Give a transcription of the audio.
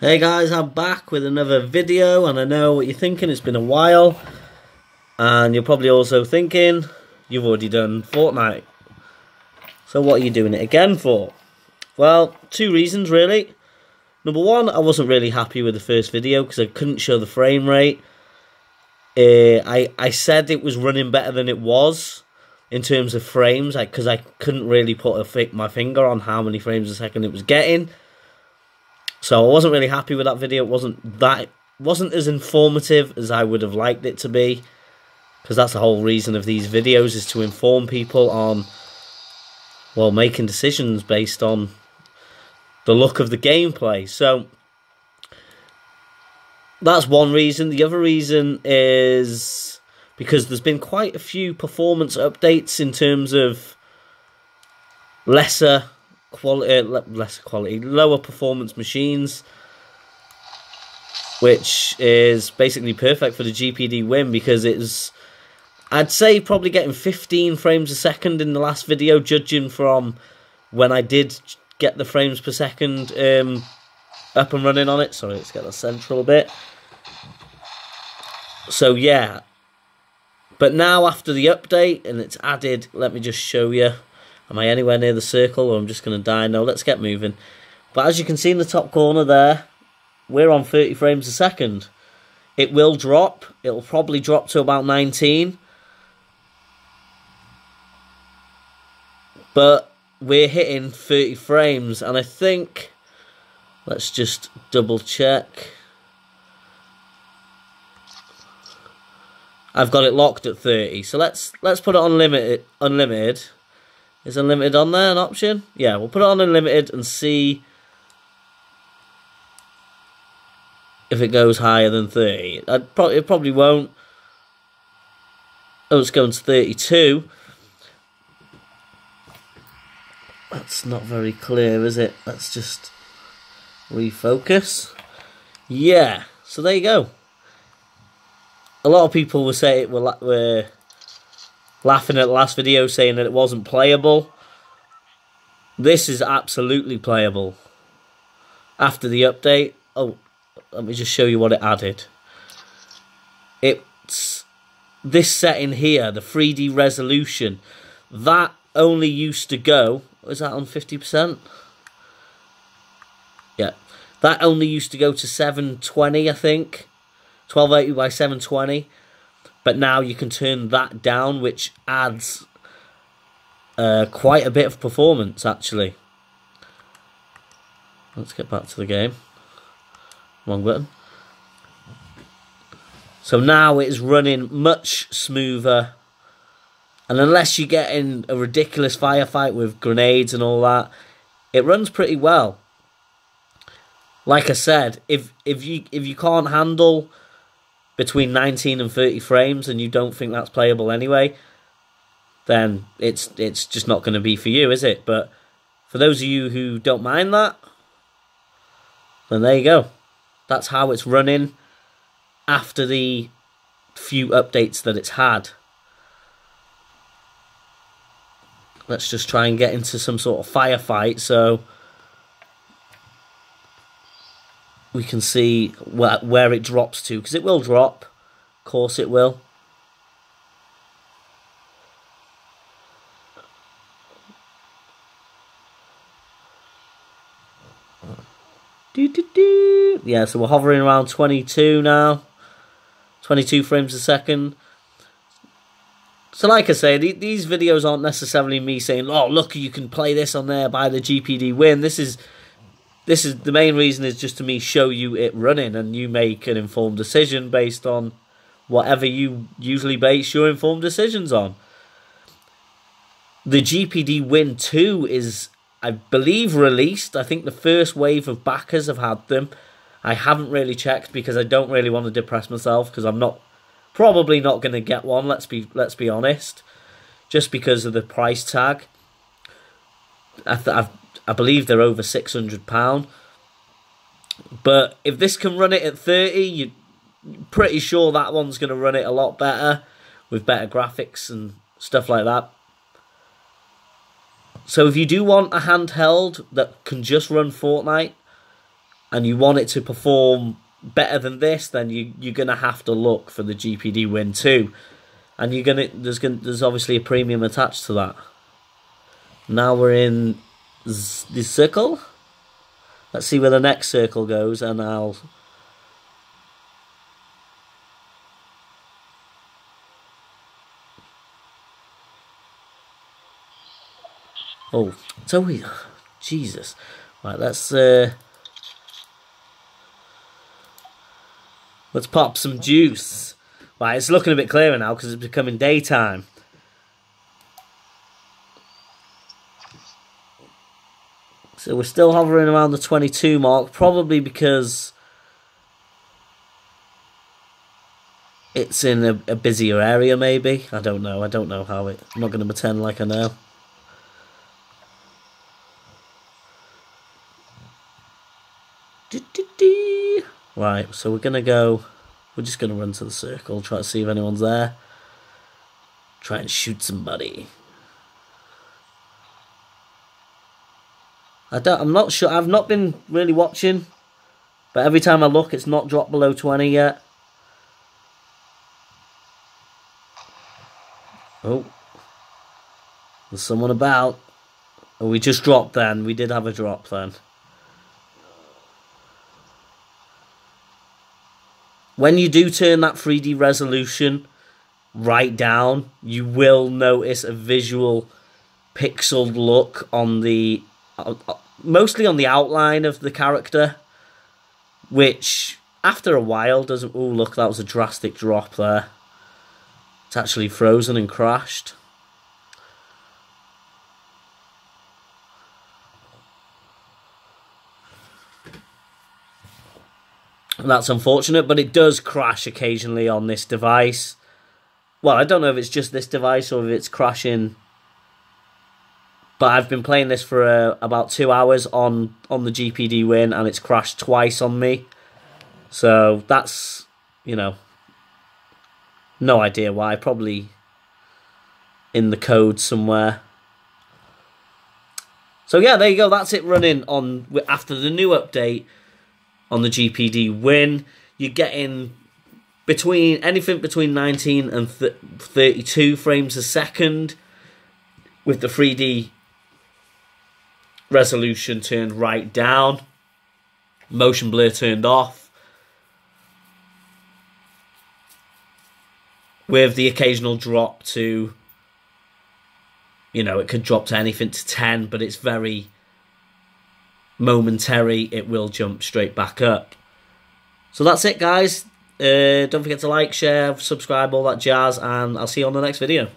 Hey guys, I'm back with another video, and I know what you're thinking. It's been a while, and you're probably also thinking you've already done Fortnite. So what are you doing it again for? Well, two reasons really. Number one, I wasn't really happy with the first video because I couldn't show the frame rate. I said it was running better than it was in terms of frames, because I couldn't really put my finger on how many frames a second it was getting. So I wasn't really happy with that video. It wasn't as informative as I would have liked it to be, because that's the whole reason of these videos, is to inform people on, well, making decisions based on the look of the gameplay. So that's one reason. The other reason is because there's been quite a few performance updates in terms of lower performance machines, which is basically perfect for the GPD win, because it's, I'd say, probably getting 15 frames a second in the last video, judging from when I did get the frames per second up and running on it. Sorry, let's get the central a bit. So yeah, but now after the update and it's added, let me just show you. Am I anywhere near the circle, or I'm just going to die? No, let's get moving. But as you can see in the top corner there, we're on 30 frames a second. It will drop. It'll probably drop to about 19. But we're hitting 30 frames, and I think, let's just double check. I've got it locked at 30. So let's put it on unlimited. Is unlimited on there an option? Yeah, we'll put it on unlimited and see if it goes higher than 30. It probably won't. Oh, it's going to 32. That's not very clear, is it? Let's just refocus. Yeah, so there you go. A lot of people were laughing at the last video, saying that it wasn't playable. This is absolutely playable. After the update, oh, let me just show you what it added. It's this setting here, the 3D resolution. That only used to go, is that on 50%? Yeah, that only used to go to 720, I think. 1280 by 720. But now you can turn that down, which adds quite a bit of performance, actually. Let's get back to the game. Wrong button. So now it's running much smoother. And unless you get in a ridiculous firefight with grenades and all that, it runs pretty well. Like I said, if you can't handle between 19 and 30 frames and you don't think that's playable anyway, then it's just not going to be for you, is it? But for those of you who don't mind that, then there you go. That's how it's running after the few updates that it's had. Let's just try and get into some sort of firefight so we can see where it drops to, because it will drop. Of course it will. Yeah, so we're hovering around 22 now. 22 frames a second. So like I say, these videos aren't necessarily me saying, oh, look, you can play this on there, buy the GPD win. This is the main reason, is just to me show you it running, and you make an informed decision based on whatever you usually base your informed decisions on. The GPD Win 2 is, I believe, released. I think the first wave of backers have had them. I haven't really checked because I don't really want to depress myself, because I'm probably not going to get one, let's be honest, just because of the price tag. I believe they're over £600. But if this can run it at 30, you're pretty sure that one's going to run it a lot better, with better graphics and stuff like that. So if you do want a handheld that can just run Fortnite, and you want it to perform better than this, then you're gonna have to look for the GPD Win 2, and there's obviously a premium attached to that. Now we're in the circle. Let's see where the next circle goes, and I'll. Oh, it's always Jesus. Right, let's pop some juice. Right, it's looking a bit clearer now because it's becoming daytime. So we're still hovering around the 22 mark, probably because it's in a busier area, maybe. I don't know. I don't know how it. I'm not going to pretend like I know. Right, so we're going to go. We're just going to run to the circle, try to see if anyone's there. Try and shoot somebody. I'm not sure. I've not been really watching, but every time I look, it's not dropped below 20 yet. Oh, there's someone about. Oh, we just dropped then. We did have a drop then. When you do turn that 3D resolution right down, you will notice a visual pixeled look on the. Mostly on the outline of the character, which after a while doesn't. Oh, look, that was a drastic drop there. It's actually frozen and crashed. That's unfortunate, but it does crash occasionally on this device. Well, I don't know if it's just this device or if it's crashing. But I've been playing this for about 2 hours on the GPD Win, and it's crashed twice on me. So that's, you know, no idea why. Probably in the code somewhere. So yeah, there you go. That's it running on after the new update on the GPD Win. You're getting anything between 19 and 32 frames a second with the 3D resolution turned right down, motion blur turned off, with the occasional drop to, you know, it could drop to anything to 10, but it's very momentary. It will jump straight back up. So that's it, guys. Don't forget to like, share, subscribe, all that jazz, and I'll see you on the next video.